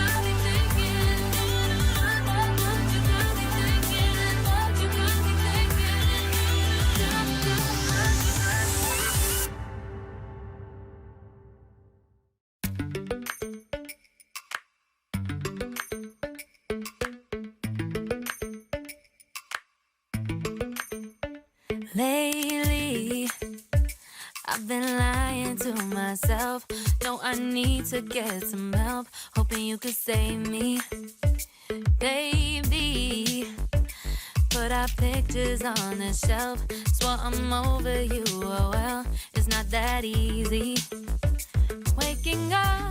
got me thinking. What you got me thinking. What you got me thinking. Lately, I've been lying to myself. No, I need to get some help. Hoping you could save me, baby. Put our pictures on the shelf. Swore I'm over you, oh well, it's not that easy. Waking up